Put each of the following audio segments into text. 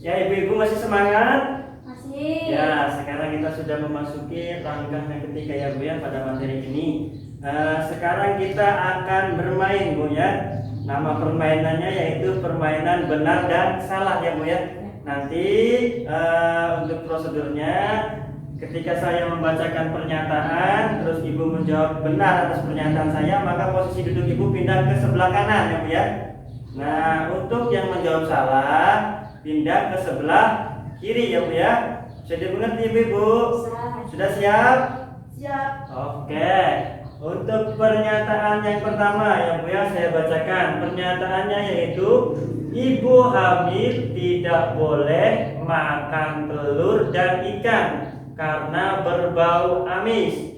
Ya, ibu-ibu masih semangat? Masih. Ya, sekarang kita sudah memasuki langkah yang ketiga ya Bu ya pada materi ini. Sekarang kita akan bermain Bu ya. Nama permainannya yaitu permainan benar dan salah ya Bu ya. Nanti untuk prosedurnya, ketika saya membacakan pernyataan, terus ibu menjawab benar atas pernyataan saya, maka posisi duduk ibu pindah ke sebelah kanan ya Bu ya. Nah, untuk yang menjawab salah, pindah ke sebelah kiri ya Bu ya. Sudah mengerti Ibu? Sudah siap? Siap. Oke. Untuk pernyataan yang pertama ya Bu ya, saya bacakan. Pernyataannya yaitu ibu hamil tidak boleh makan telur dan ikan karena berbau amis.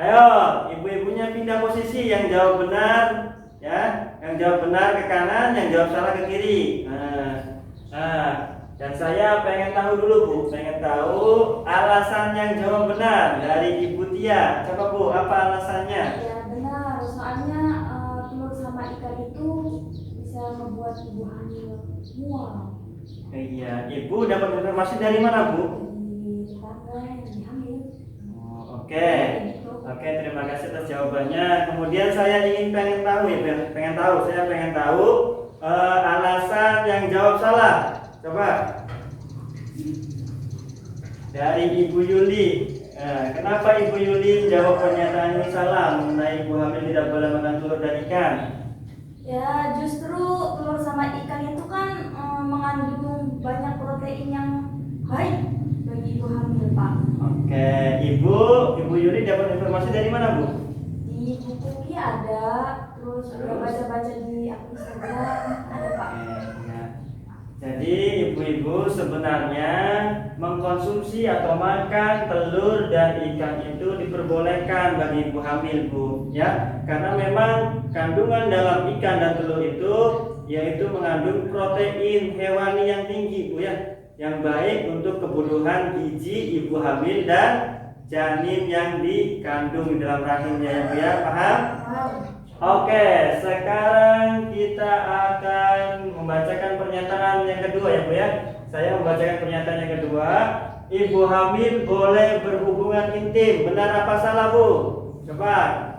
Ayo, ibu-ibunya pindah posisi, yang jawab benar ya, yang jawab benar ke kanan, yang jawab salah ke kiri. Dan saya pengen tahu dulu Bu, pengen tahu alasan yang jawab benar dari Ibu Tia. Coba Bu, apa alasannya? Ya benar, soalnya telur sama ikan itu bisa membuat ibu hamil mual. Iya, Ibu dapat informasi dari mana Bu? Dari tetangga yang hamil. Oke, terima kasih atas jawabannya. Kemudian saya pengen tahu saya pengen tahu alasan yang jawab salah. Coba dari Ibu Yuli. Kenapa Ibu Yuli jawab pernyataan ini salah mengenai ibu hamil tidak boleh makan telur dan ikan? Ya justru telur sama ikan itu kan mengandung banyak protein yang baik bagi ibu hamil, Pak. Oke, Ibu Yuli dapat informasi dari mana Bu? Di buku ada, terus udah baca-baca di akun Instagram ada, Pak. Ya. Jadi ibu-ibu sebenarnya mengkonsumsi atau makan telur dan ikan itu diperbolehkan bagi ibu hamil Bu ya, karena memang kandungan dalam ikan dan telur itu yaitu mengandung protein hewani yang tinggi Bu ya, yang baik untuk kebutuhan gizi ibu hamil dan janin yang dikandung di dalam rahimnya ya Bu ya, paham? Oke, sekarang kita akan membacakan pernyataan yang kedua ya Bu ya. Saya membacakan pernyataan yang kedua. Ibu hamil boleh berhubungan intim. Benar apa salah Bu? Coba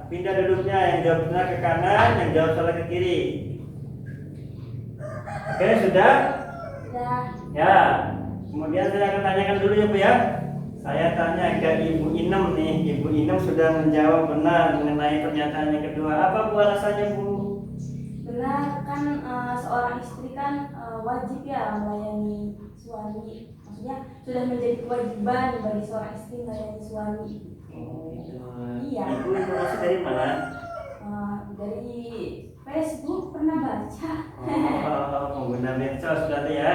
pindah duduknya, yang jawab benar ke kanan, yang jawab salah ke kiri. Oke, sudah? Sudah. Ya. Kemudian saya akan tanyakan dulu ya Bu ya. Saya tanya ke Ibu Inem nih. Ibu Inem sudah menjawab benar mengenai pernyataan yang kedua. Apa Bu alasannya Bu? Benar kan, seorang istri kan wajib ya melayani suami. Maksudnya sudah menjadi kewajiban bagi seorang istri melayani suami. Oh, gitu. Iya. Ibu informasi dari mana? Dari Facebook pernah baca. Pengguna medsos berarti ya.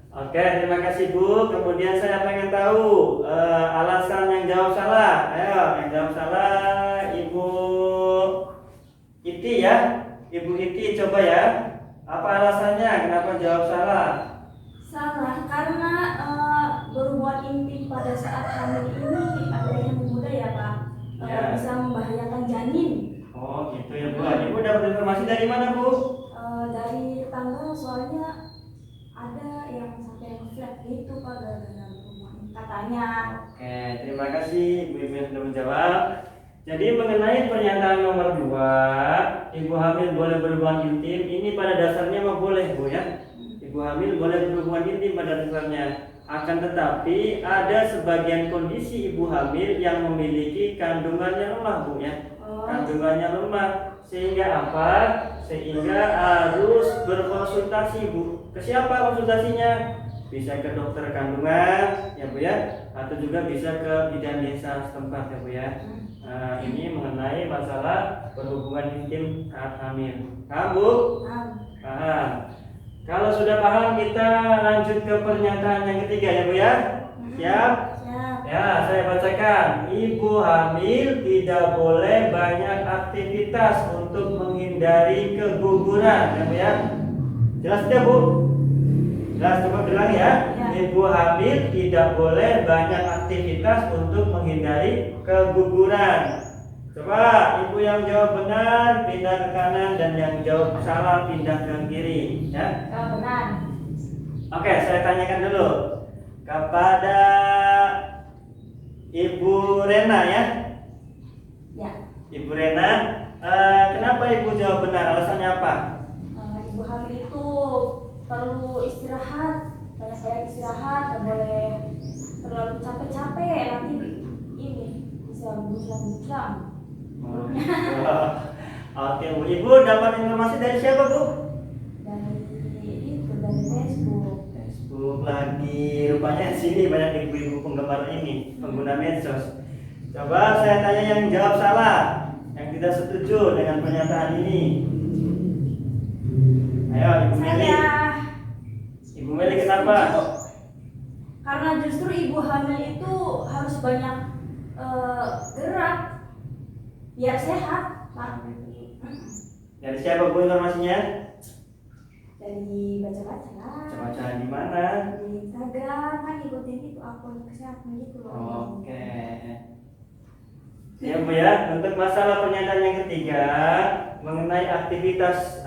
Oke, terima kasih Bu. Kemudian saya pengen tahu alasan yang jawab salah. Ayo, yang jawab salah Ibu Iti ya. Ibu Iti coba ya. Apa alasannya? Kenapa jawab salah? Salah karena berhubungan intim pada saat hamil ini ada yang muda ya Pak, Ya. bisa membahayakan janin. Oh gitu ya Bu. Ibu dapat informasi dari mana Bu? Dari tetangga, soalnya ada yang sampai flat gitu Pak gara-gara berhubungan katanya. Oke, terima kasih Ibu yang sudah menjawab. Jadi mengenai pernyataan nomor 2, ibu hamil boleh berhubungan intim, ini pada dasarnya mah boleh Bu ya. Ibu hamil boleh berhubungan intim pada dasarnya. Akan tetapi ada sebagian kondisi ibu hamil yang memiliki kandungannya lemah Bu ya. Kandungannya lemah sehingga apa? Sehingga harus berkonsultasi Bu. Ke siapa konsultasinya? Bisa ke dokter kandungan ya Bu ya, atau juga bisa ke bidan desa setempat ya Bu ya. Ini mengenai masalah berhubungan intim saat hamil. Paham Bu? Paham. Kalau sudah paham, kita lanjut ke pernyataan yang ketiga ya Bu ya. Siap? Ya, saya bacakan. Ibu hamil tidak boleh banyak aktivitas untuk menghindari keguguran ya Bu ya. Jelas tidak Bu? Jelas, coba bilang ya. Ibu hamil tidak boleh banyak aktivitas untuk menghindari keguguran. Coba ibu yang jawab benar pindah ke kanan, dan yang jawab salah pindah ke kiri ya. Benar. Oke, saya tanyakan dulu kepada Ibu Rena ya. Ya, Ibu Rena, kenapa Ibu jawab benar? Alasannya apa? ibu hamil itu perlu istirahat, banyak-banyak istirahat, nggak boleh terlalu capek-capek, nanti ini bisa buncang-buncang. Oke Bu, Ibu dapat informasi dari siapa Bu? Dari Facebook. Facebook lagi, rupanya sini banyak ibu-ibu penggemar ini, pengguna medsos. Coba saya tanya yang jawab salah, yang tidak setuju dengan pernyataan ini. Ayo Ibu Meli. Ibu Meli kenapa? Karena justru ibu hamil itu harus banyak gerak biar sehat, Pak. Dari siapa Bu informasinya? Dari baca-baca lah. Baca di mana? Di Instagram kan ikutin itu akun kesehatan gitu loh. Oke. Ya Bu ya, untuk masalah pernyataan yang ketiga mengenai aktivitas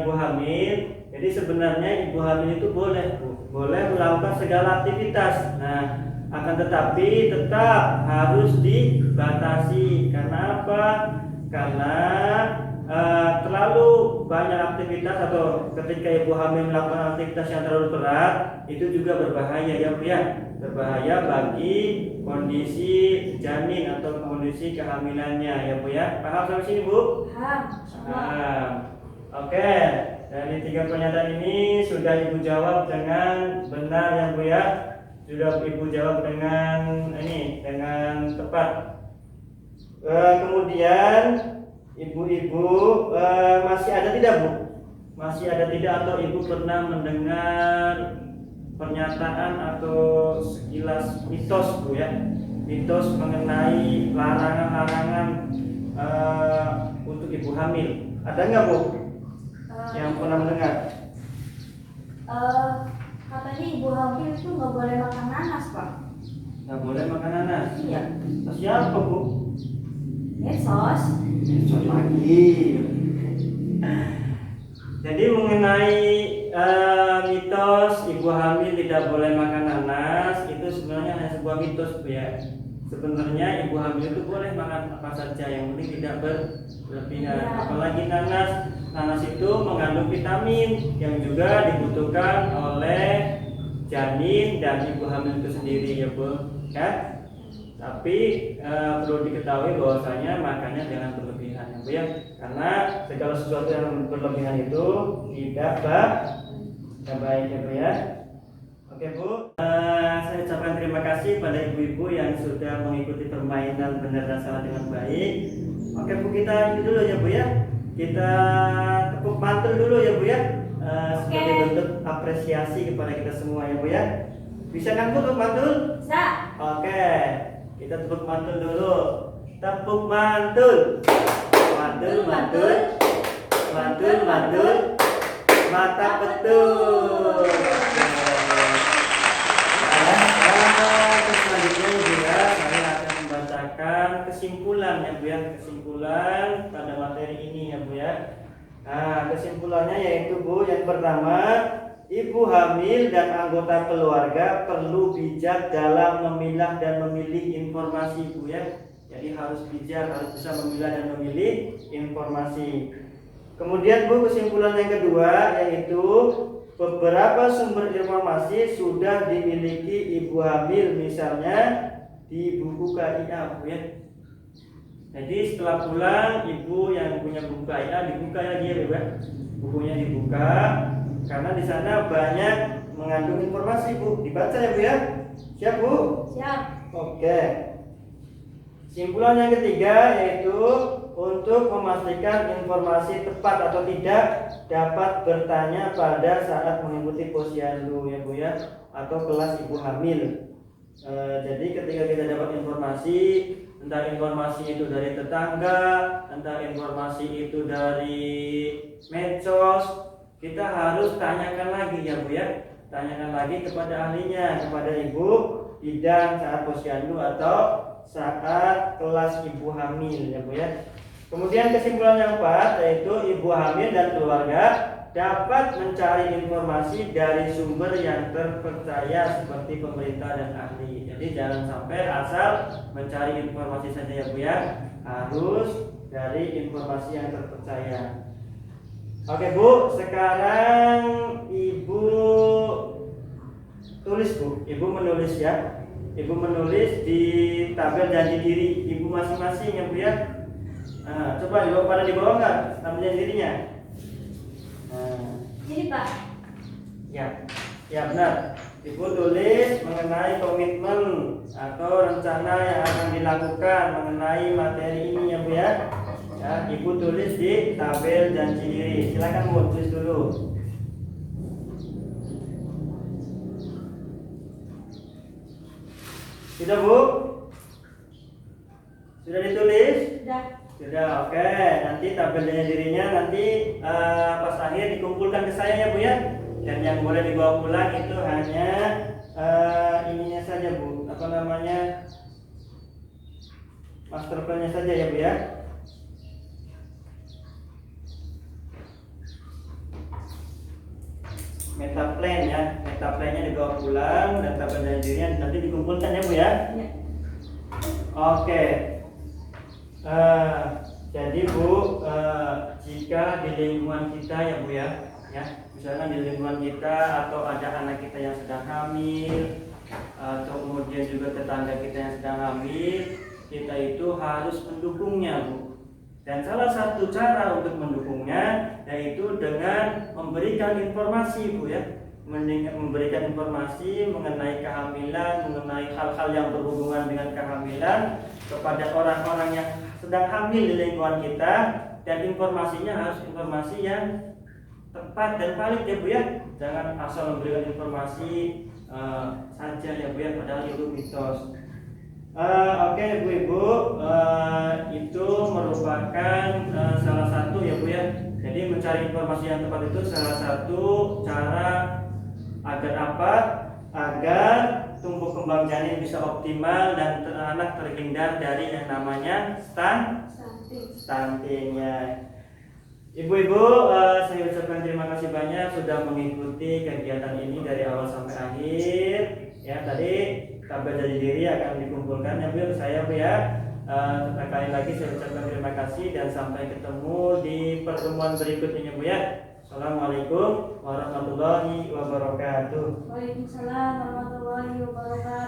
ibu hamil. Jadi sebenarnya ibu hamil itu boleh melakukan segala aktivitas. Nah, akan tetapi tetap harus dibatasi. Karena apa? Karena terlalu banyak aktivitas atau ketika ibu hamil melakukan aktivitas yang terlalu berat itu juga berbahaya ya Bu ya. Berbahaya bagi kondisi janin atau kondisi kehamilannya ya Bu ya. Paham sampai sini Bu? Paham. Oke, dari 3 pernyataan ini sudah Ibu jawab dengan benar ya Bu ya. Sudah Ibu jawab dengan tepat. Kemudian ibu-ibu masih ada tidak Bu? Masih ada tidak atau Ibu pernah mendengar pernyataan atau sekilas mitos Bu ya? Mitos mengenai larangan-larangan untuk ibu hamil. Ada nggak Bu? Yang pernah mendengar? Katanya ibu hamil itu nggak boleh makan nanas, Pak. Nggak boleh makan nanas? Iya. Siapa Bu? Medsos. Medsos lagi. Jadi mengenai mitos ibu hamil tidak boleh makan nanas itu sebenarnya hanya sebuah mitos Bu ya. Sebenarnya ibu hamil itu boleh makan apa saja, yang penting tidak berlebihan. Ya. Apalagi nanas itu mengandung vitamin yang juga dibutuhkan oleh janin dan ibu hamil itu sendiri ya Bu ya. Tapi perlu diketahui bahwasanya makannya jangan berlebihan ya Bu ya, karena segala sesuatu yang berlebihan itu tidak baik ya Bu ya. Oke Bu, saya ucapkan terima kasih pada ibu-ibu yang sudah mengikuti permainan benar dan salah dengan baik. Oke Bu, kita ini dulu ya Bu ya. Kita tepuk mantul dulu ya Bu ya, sebagai bentuk apresiasi kepada kita semua ya Bu ya. Bisa kan Bu tepuk mantul? Bisa. Oke, kita tepuk mantul dulu. Tepuk mantul. Mantul, mantul. Mantul, mantul. Mata betul. Selanjutnya juga saya akan membacakan kesimpulan ya Bu ya, kesimpulan pada materi ini ya Bu ya. Nah, kesimpulannya yaitu Bu, yang pertama, ibu hamil dan anggota keluarga perlu bijak dalam memilah dan memilih informasi Bu ya. Jadi harus bijak, harus bisa memilah dan memilih informasi. Kemudian Bu, kesimpulan yang kedua yaitu beberapa sumber informasi sudah dimiliki ibu hamil, misalnya di buku KIA Bu ya. Jadi setelah pulang ibu yang punya buku KIA dibuka lagi ya Bu ya. Bukunya dibuka karena di sana banyak mengandung informasi Bu. Dibaca ya Bu ya. Siap Bu? Siap. Oke. Kesimpulan yang ketiga yaitu untuk memastikan informasi tepat atau tidak, dapat bertanya pada saat mengikuti posyandu ya Bu ya, atau kelas ibu hamil. Jadi ketika kita dapat informasi, entah informasi itu dari tetangga, entah informasi itu dari medsos, kita harus tanyakan lagi ya Bu ya, tanyakan lagi kepada ahlinya, kepada ibu bidan saat posyandu atau saat kelas ibu hamil ya Bu ya. Kemudian kesimpulan yang keempat yaitu ibu hamil dan keluarga dapat mencari informasi dari sumber yang terpercaya seperti pemerintah dan ahli. Jadi jangan sampai asal mencari informasi saja ya Bu ya, harus dari informasi yang terpercaya. Oke Bu, sekarang Ibu tulis Bu, Ibu menulis ya. Ibu menulis di tabel janji diri Ibu masing-masing ya Bu ya. Nah, coba dibawa pada di bawah nggak tabel janji dirinya? Jadi Pak. Ya benar. Ibu tulis mengenai komitmen atau rencana yang akan dilakukan mengenai materi ini ya Bu ya. Ya, Ibu tulis di tabel janji diri. Silakan Bu, tulis dulu. Sudah Bu? Sudah ditulis? Sudah, oke. Nanti tabelnya dirinya nanti pas akhir dikumpulkan ke saya ya Bu ya. Dan yang boleh dibawa pulang itu hanya ininya saja Bu. Apa namanya? Master plan-nya saja ya Bu ya. Meta plan ya. Meta plan-nya dibawa pulang dan tabel dirinya nanti dikumpulkan ya Bu ya. Ya. Oke. Jadi Bu, jika di lingkungan kita ya Bu ya, misalnya di lingkungan kita atau ada anak kita yang sedang hamil, atau kemudian juga tetangga kita yang sedang hamil, kita itu harus mendukungnya Bu. Dan salah satu cara untuk mendukungnya yaitu dengan memberikan informasi Bu ya, memberikan informasi mengenai kehamilan, mengenai hal-hal yang berhubungan dengan kehamilan kepada orang-orang yang sedang hamil di lingkungan kita, dan informasinya harus informasi yang tepat dan valid ya Bu ya. Jangan asal memberikan informasi saja ya Bu ya, padahal itu mitos. Oke Bu-ibu, itu merupakan salah satu ya Bu ya. Jadi mencari informasi yang tepat itu salah satu cara agar apa? Agar tumbuh kembang janin bisa optimal dan anak terhindar dari yang namanya stuntingnya. Ibu-ibu, saya ucapkan terima kasih banyak sudah mengikuti kegiatan ini dari awal sampai akhir. Ya, tadi tabel janji diri akan dikumpulkan ya Bu, saya Bu ya. Sekali lagi saya ucapkan terima kasih dan sampai ketemu di pertemuan berikutnya Bu ya. Assalamualaikum warahmatullahi wabarakatuh. Waalaikumsalam warahmatullahi wabarakatuh.